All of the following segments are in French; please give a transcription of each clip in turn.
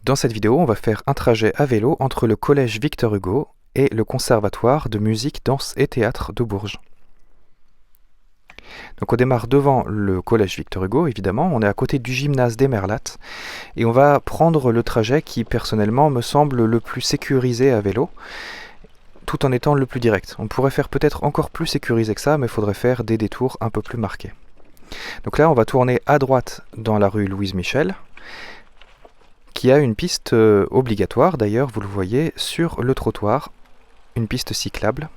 Dans cette vidéo, on va faire un trajet à vélo entre le collège Victor Hugo et le conservatoire de musique, danse et théâtre de Bourges. Donc on démarre devant le collège Victor Hugo, évidemment, on est à côté du gymnase des Merlattes et on va prendre le trajet qui personnellement me semble le plus sécurisé à vélo, tout en étant le plus direct. On pourrait faire peut-être encore plus sécurisé que ça, mais il faudrait faire des détours un peu plus marqués. Donc là, on va tourner à droite dans la rue Louise Michel, qui a une piste obligatoire, d'ailleurs, vous le voyez, sur le trottoir, une piste cyclable,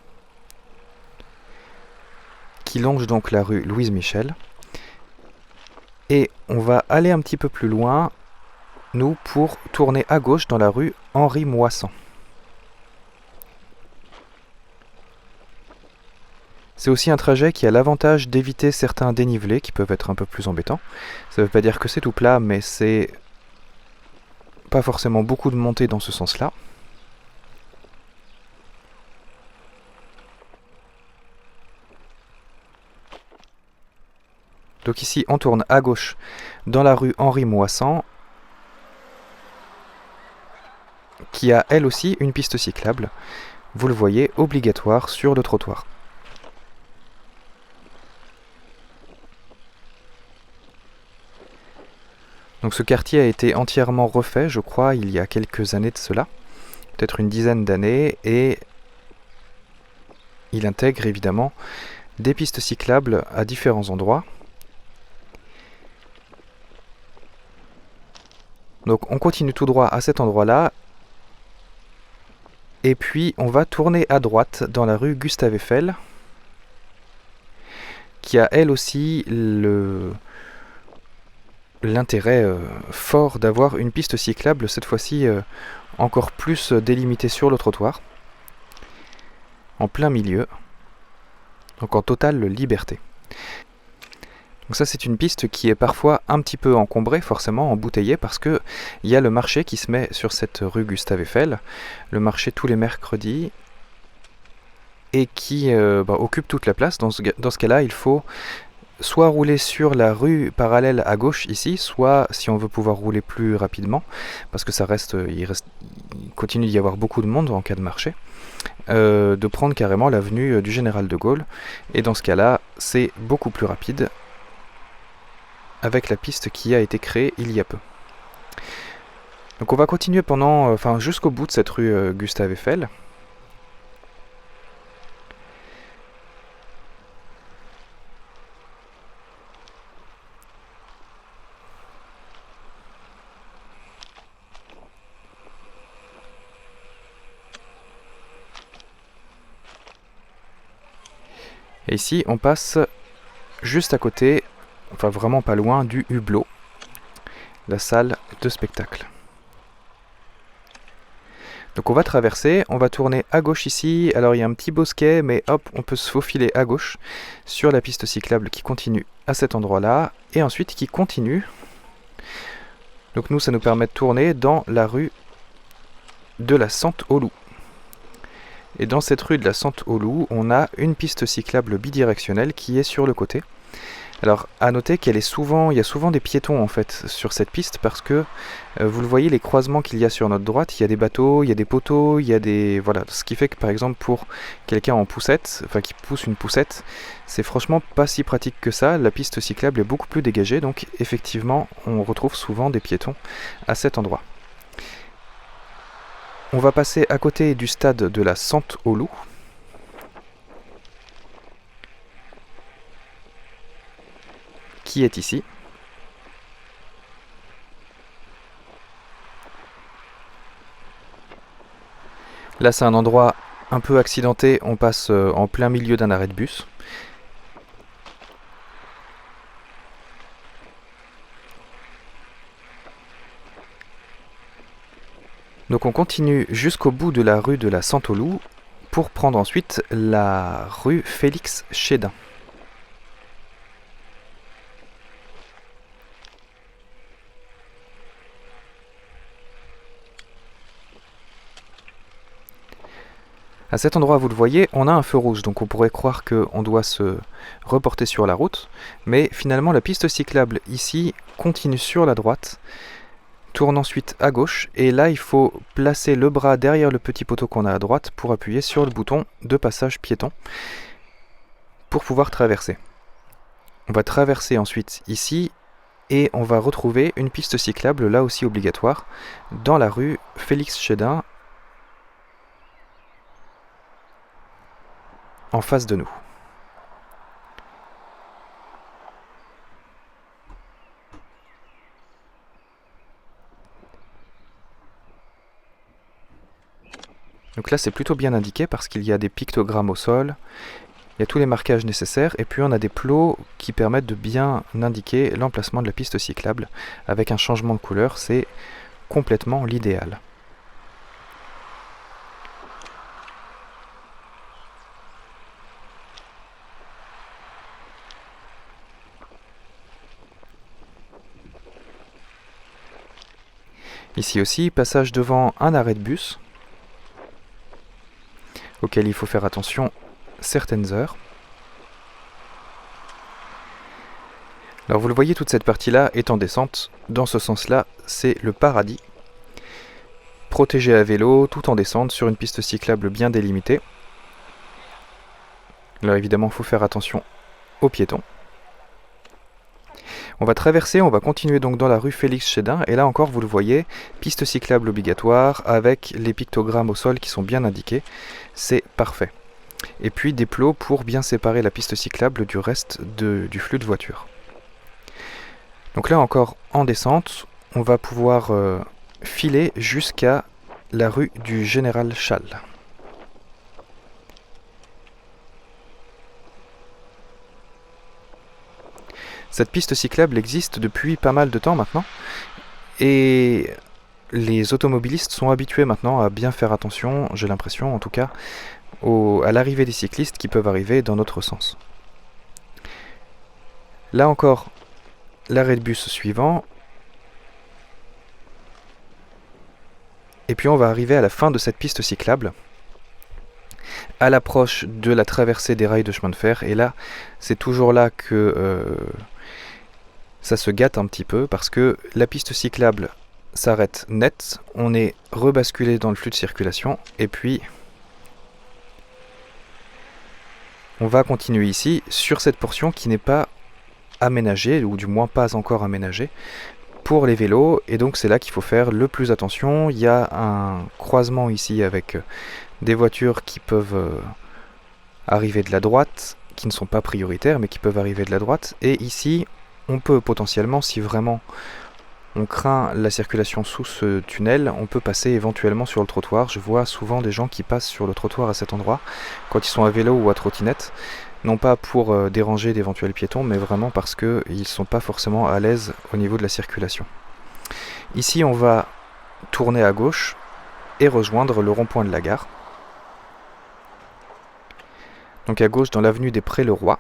qui longe donc la rue Louise Michel. Et on va aller un petit peu plus loin, nous, pour tourner à gauche dans la rue Henri Moissan. C'est aussi un trajet qui a l'avantage d'éviter certains dénivelés qui peuvent être un peu plus embêtants. Ça ne veut pas dire que c'est tout plat, mais c'est pas forcément beaucoup de montée dans ce sens-là. Donc ici, on tourne à gauche dans la rue Henri Moissan, qui a elle aussi une piste cyclable, vous le voyez, obligatoire sur le trottoir. Donc ce quartier a été entièrement refait, je crois, il y a quelques années de cela, peut-être une dizaine d'années, et il intègre évidemment des pistes cyclables à différents endroits. Donc on continue tout droit à cet endroit-là, et puis on va tourner à droite dans la rue Gustave Eiffel, qui a elle aussi l'intérêt fort d'avoir une piste cyclable, cette fois-ci encore plus délimitée sur le trottoir, en plein milieu, donc en totale liberté. Donc ça, c'est une piste qui est parfois un petit peu encombrée, forcément embouteillée, parce que il y a le marché qui se met sur cette rue Gustave Eiffel, le marché tous les mercredis, et qui occupe toute la place. Dans ce cas-là, il faut soit rouler sur la rue parallèle à gauche ici, soit, si on veut pouvoir rouler plus rapidement, parce que il continue d'y avoir beaucoup de monde en cas de marché, de prendre carrément l'avenue du Général de Gaulle, et dans ce cas-là, c'est beaucoup plus rapide, avec la piste qui a été créée il y a peu. Donc on va continuer jusqu'au bout de cette rue Gustave Eiffel. Et ici, on passe juste à côté, enfin vraiment pas loin, du Hublot, la salle de spectacle. Donc on va traverser, on va tourner à gauche ici, alors il y a un petit bosquet, mais hop, on peut se faufiler à gauche sur la piste cyclable qui continue à cet endroit-là, et ensuite qui continue. Donc nous, ça nous permet de tourner dans la rue de la Sente-au-Loup. Et dans cette rue de la Sente-au-Loup, on a une piste cyclable bidirectionnelle qui est sur le côté. Alors, à noter il y a souvent des piétons en fait sur cette piste parce que vous le voyez, les croisements qu'il y a sur notre droite, il y a des bateaux, il y a des poteaux, il y a des voilà, ce qui fait que par exemple pour quelqu'un en poussette, enfin qui pousse une poussette, c'est franchement pas si pratique que ça. La piste cyclable est beaucoup plus dégagée, donc effectivement, on retrouve souvent des piétons à cet endroit. On va passer à côté du stade de la Sente-au-Loup. Qui est ici. Là, c'est un endroit un peu accidenté, on passe en plein milieu d'un arrêt de bus. Donc on continue jusqu'au bout de la rue de la Sente-au-Loup pour prendre ensuite la rue Félix Chédin. À cet endroit, vous le voyez, on a un feu rouge, donc on pourrait croire qu'on doit se reporter sur la route, mais finalement la piste cyclable ici continue sur la droite, tourne ensuite à gauche, et là il faut placer le bras derrière le petit poteau qu'on a à droite pour appuyer sur le bouton de passage piéton pour pouvoir traverser. On va traverser ensuite ici, et on va retrouver une piste cyclable, là aussi obligatoire, dans la rue Félix Chédin, en face de nous. Donc là c'est plutôt bien indiqué parce qu'il y a des pictogrammes au sol, il y a tous les marquages nécessaires, et puis on a des plots qui permettent de bien indiquer l'emplacement de la piste cyclable. Avec un changement de couleur, c'est complètement l'idéal. Ici aussi, passage devant un arrêt de bus, auquel il faut faire attention certaines heures. Alors vous le voyez, toute cette partie-là est en descente. Dans ce sens-là, c'est le paradis. Protégé à vélo, tout en descente, sur une piste cyclable bien délimitée. Alors évidemment, il faut faire attention aux piétons. On va traverser, on va continuer donc dans la rue Félix Chédin, et là encore vous le voyez, piste cyclable obligatoire avec les pictogrammes au sol qui sont bien indiqués, c'est parfait. Et puis des plots pour bien séparer la piste cyclable du reste du flux de voitures. Donc là encore en descente, on va pouvoir filer jusqu'à la rue du Général Chasles. Cette piste cyclable existe depuis pas mal de temps maintenant, et les automobilistes sont habitués maintenant à bien faire attention, j'ai l'impression en tout cas, à l'arrivée des cyclistes qui peuvent arriver dans notre sens. Là encore, l'arrêt de bus suivant, et puis on va arriver à la fin de cette piste cyclable, à l'approche de la traversée des rails de chemin de fer, et là, c'est toujours là que ça se gâte un petit peu, parce que la piste cyclable s'arrête net, on est rebasculé dans le flux de circulation, et puis on va continuer ici sur cette portion qui n'est pas aménagée, ou du moins pas encore aménagée, pour les vélos, et donc c'est là qu'il faut faire le plus attention. Il y a un croisement ici avec des voitures qui peuvent arriver de la droite, qui ne sont pas prioritaires, mais qui peuvent arriver de la droite, et ici on peut potentiellement, si vraiment on craint la circulation sous ce tunnel, on peut passer éventuellement sur le trottoir. Je vois souvent des gens qui passent sur le trottoir à cet endroit, quand ils sont à vélo ou à trottinette, non pas pour déranger d'éventuels piétons, mais vraiment parce qu'ils ne sont pas forcément à l'aise au niveau de la circulation. Ici on va tourner à gauche et rejoindre le rond-point de la gare. Donc à gauche dans l'avenue des Prés-le-Roi.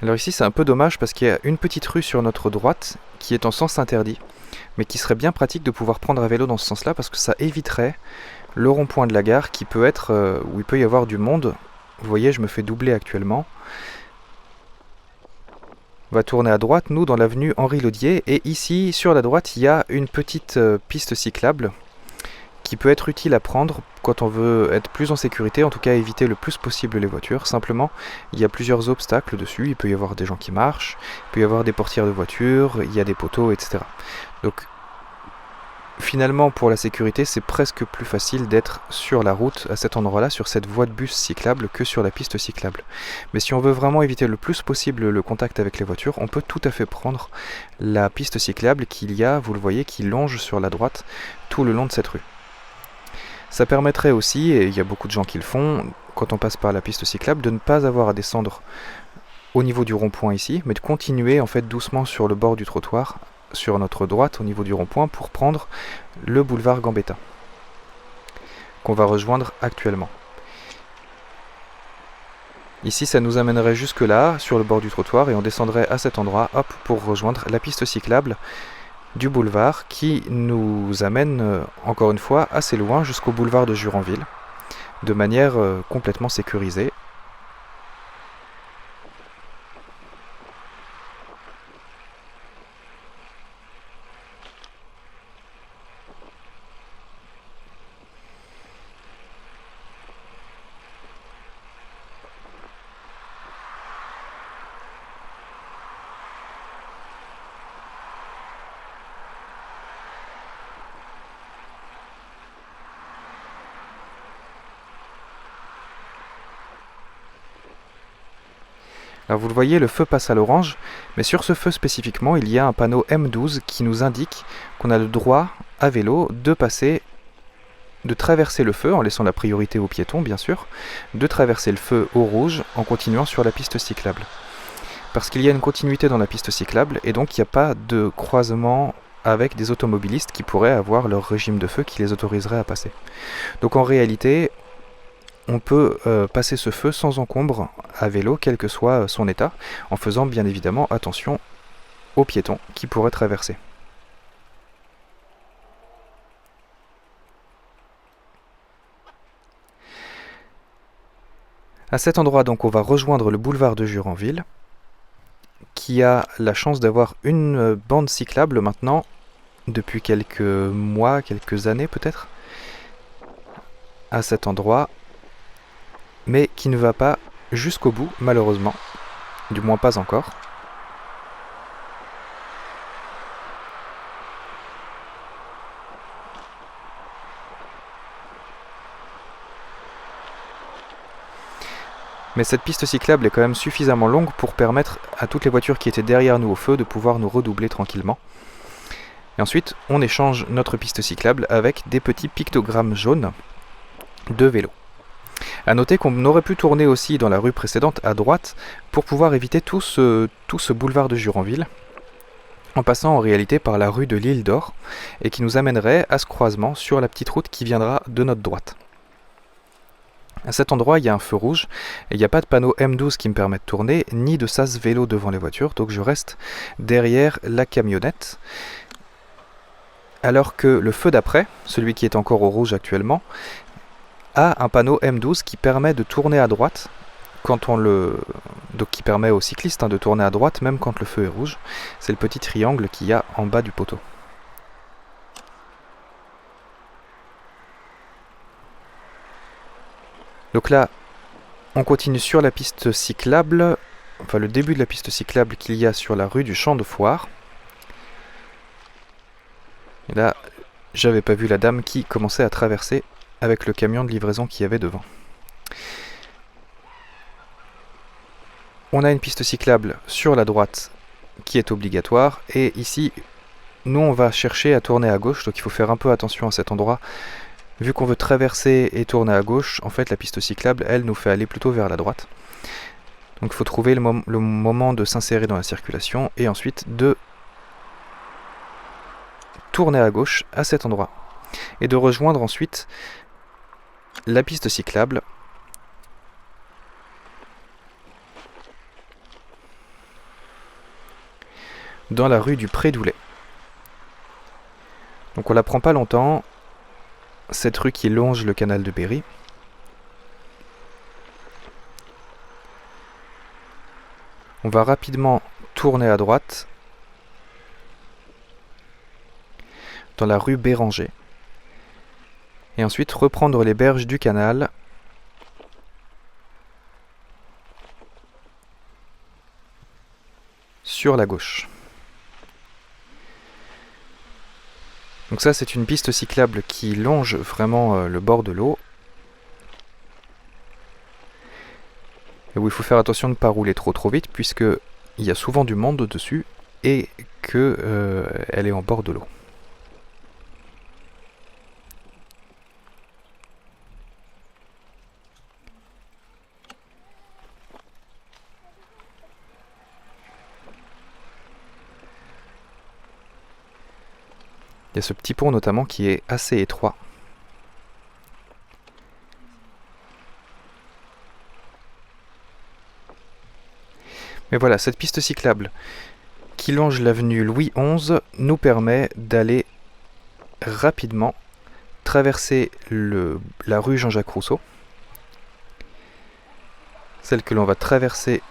Alors ici c'est un peu dommage parce qu'il y a une petite rue sur notre droite qui est en sens interdit, mais qui serait bien pratique de pouvoir prendre à vélo dans ce sens-là, parce que ça éviterait le rond-point de la gare qui peut être où il peut y avoir du monde. Vous voyez, je me fais doubler actuellement. On va tourner à droite, nous, dans l'avenue Henri Lodier, et ici, sur la droite, il y a une petite piste cyclable qui peut être utile à prendre quand on veut être plus en sécurité, en tout cas éviter le plus possible les voitures. Simplement, il y a plusieurs obstacles dessus, il peut y avoir des gens qui marchent, il peut y avoir des portières de voitures, il y a des poteaux, etc. Donc finalement, pour la sécurité, c'est presque plus facile d'être sur la route à cet endroit-là, sur cette voie de bus cyclable, que sur la piste cyclable. Mais si on veut vraiment éviter le plus possible le contact avec les voitures, on peut tout à fait prendre la piste cyclable qu'il y a, vous le voyez, qui longe sur la droite tout le long de cette rue. Ça permettrait aussi, et il y a beaucoup de gens qui le font, quand on passe par la piste cyclable, de ne pas avoir à descendre au niveau du rond-point ici, mais de continuer en fait doucement sur le bord du trottoir sur notre droite au niveau du rond-point pour prendre le boulevard Gambetta, qu'on va rejoindre actuellement. Ici, ça nous amènerait jusque là, sur le bord du trottoir, et on descendrait à cet endroit, hop, pour rejoindre la piste cyclable du boulevard qui nous amène, encore une fois, assez loin jusqu'au boulevard de Juranville, de manière complètement sécurisée. Alors vous le voyez, le feu passe à l'orange, mais sur ce feu spécifiquement, il y a un panneau M12 qui nous indique qu'on a le droit à vélo de traverser le feu, en laissant la priorité aux piétons bien sûr, de traverser le feu au rouge en continuant sur la piste cyclable. Parce qu'il y a une continuité dans la piste cyclable, et donc il n'y a pas de croisement avec des automobilistes qui pourraient avoir leur régime de feu qui les autoriserait à passer. Donc en réalité, on peut passer ce feu sans encombre à vélo, quel que soit son état, en faisant bien évidemment attention aux piétons qui pourraient traverser. À cet endroit, donc, on va rejoindre le boulevard de Juranville, qui a la chance d'avoir une bande cyclable maintenant, depuis quelques mois, quelques années peut-être, à cet endroit, mais qui ne va pas jusqu'au bout, malheureusement, du moins pas encore. Mais cette piste cyclable est quand même suffisamment longue pour permettre à toutes les voitures qui étaient derrière nous au feu de pouvoir nous redoubler tranquillement. Et ensuite, on échange notre piste cyclable avec des petits pictogrammes jaunes de vélo. A noter qu'on aurait pu tourner aussi dans la rue précédente à droite pour pouvoir éviter tout ce boulevard de Juranville, en passant en réalité par la rue de l'Île d'Or, et qui nous amènerait à ce croisement sur la petite route qui viendra de notre droite. À cet endroit, il y a un feu rouge, et il n'y a pas de panneau M12 qui me permet de tourner, ni de sas vélo devant les voitures, donc je reste derrière la camionnette. Alors que le feu d'après, celui qui est encore au rouge actuellement, a un panneau M12 qui permet de tourner à droite, donc qui permet aux cyclistes de tourner à droite même quand le feu est rouge. C'est le petit triangle qu'il y a en bas du poteau. Donc là, on continue sur la piste cyclable, enfin le début de la piste cyclable qu'il y a sur la rue du Champ de Foire. Et là, j'avais pas vu la dame qui commençait à traverser avec le camion de livraison qu'il y avait devant. On a une piste cyclable sur la droite qui est obligatoire, et ici, nous on va chercher à tourner à gauche, donc il faut faire un peu attention à cet endroit. Vu qu'on veut traverser et tourner à gauche, en fait la piste cyclable, elle, nous fait aller plutôt vers la droite. Donc il faut trouver le moment de s'insérer dans la circulation et ensuite de tourner à gauche à cet endroit. Et de rejoindre ensuite la piste cyclable dans la rue du Pré-Doulet. Donc on la prend pas longtemps, cette rue qui longe le canal de Berry. On va rapidement tourner à droite dans la rue Béranger et ensuite reprendre les berges du canal sur la gauche. Donc ça, c'est une piste cyclable qui longe vraiment le bord de l'eau et où il faut faire attention de ne pas rouler trop vite puisque il y a souvent du monde dessus et que elle est en bord de l'eau. y a ce petit pont notamment qui est assez étroit. Mais voilà, cette piste cyclable qui longe l'avenue Louis XI nous permet d'aller rapidement traverser la rue Jean-Jacques Rousseau, celle que l'on va traverser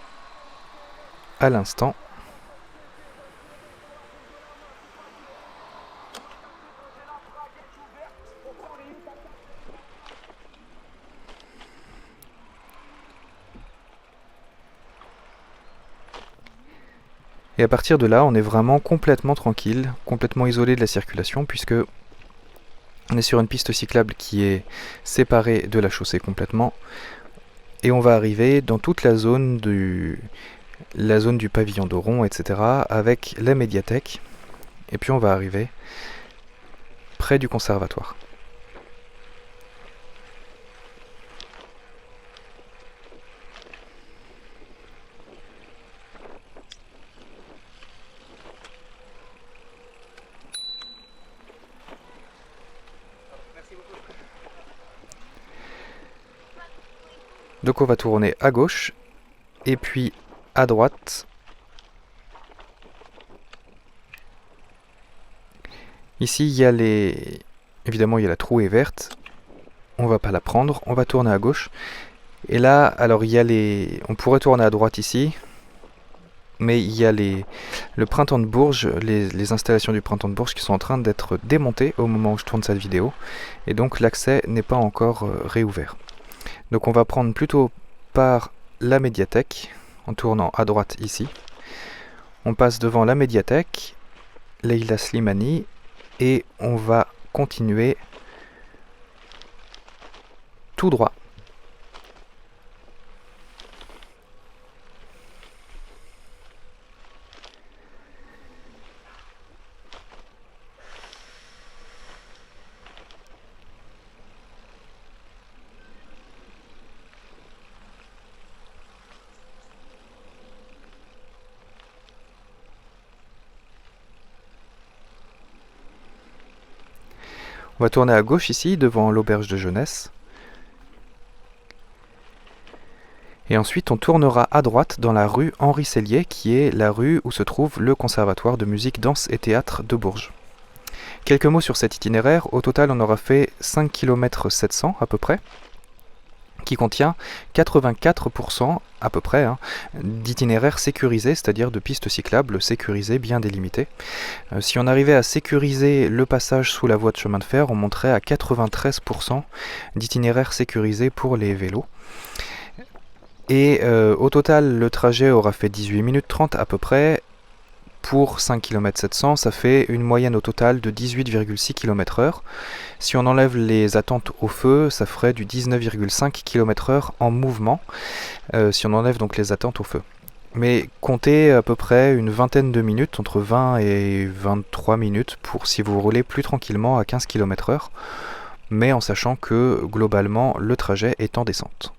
à l'instant. Et à partir de là, on est vraiment complètement tranquille, complètement isolé de la circulation, puisque on est sur une piste cyclable qui est séparée de la chaussée complètement. Et on va arriver dans toute la zone du pavillon d'Oron, etc., avec la médiathèque. Et puis on va arriver près du conservatoire. Donc on va tourner à gauche et puis à droite. Ici il y a évidemment il y a la trouée verte. On va pas la prendre, on va tourner à gauche. Et là, alors il y a on pourrait tourner à droite ici, mais il y a le printemps de Bourges, les installations du printemps de Bourges qui sont en train d'être démontées au moment où je tourne cette vidéo, et donc l'accès n'est pas encore réouvert. Donc on va prendre plutôt par la médiathèque, en tournant à droite ici. On passe devant la médiathèque, Leila Slimani, et on va continuer tout droit. On va tourner à gauche ici, devant l'auberge de jeunesse. Et ensuite, on tournera à droite dans la rue Henri Sellier, qui est la rue où se trouve le Conservatoire de musique, danse et théâtre de Bourges. Quelques mots sur cet itinéraire. Au total, on aura fait 5 km 700 à peu près, qui contient 84% à peu près d'itinéraires sécurisés, c'est-à-dire de pistes cyclables sécurisées, bien délimitées. Si on arrivait à sécuriser le passage sous la voie de chemin de fer, on monterait à 93% d'itinéraires sécurisés pour les vélos. Et au total, le trajet aura fait 18 minutes 30 à peu près. Pour 5 km 700, ça fait une moyenne au total de 18,6 km/h. Si on enlève les attentes au feu, ça ferait du 19,5 km/h en mouvement, si on enlève donc les attentes au feu. Mais comptez à peu près une vingtaine de minutes, entre 20 et 23 minutes, pour si vous roulez plus tranquillement à 15 km/h, mais en sachant que globalement le trajet est en descente.